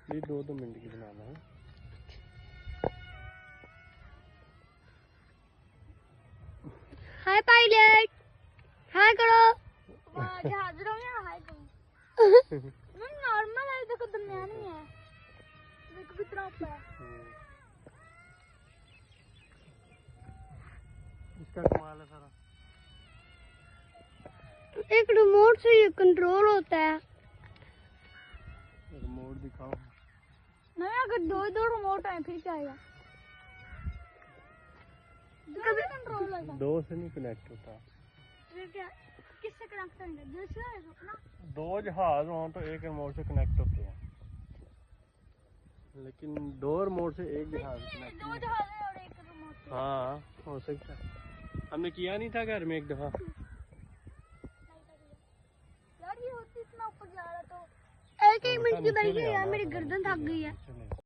ये 2 मिनट की बनाना है। हाय पायलट, हाय करो। जहाज रहा हाय करो। नॉर्मल है, देखो दरमियान ही है, देखो कितना ऊपर है। इसका कमाल है सारा। एक रिमोट से ये कंट्रोल होता है। रिमोट दिखाओ। नहीं, अगर दो रिमोट है फिर क्या आएगा? कभी कंट्रोल होगा। 2 से नहीं कनेक्ट होता। फिर क्या, किससे कनेक्ट करेंगे? दूसरा है अपना। 2 जहाज हो तो एक रिमोट से कनेक्ट होते हैं, लेकिन 2 रिमोट से एक जहाज कनेक्ट। 2 जहाज है और 1 रिमोट। हाँ हो सकता है, हमने किया नहीं था घर में एक दफा। यार ये होती इतना ऊपर जा रहा तो एक मिनट की बैठ गई यार, मेरी गर्दन थक गई है।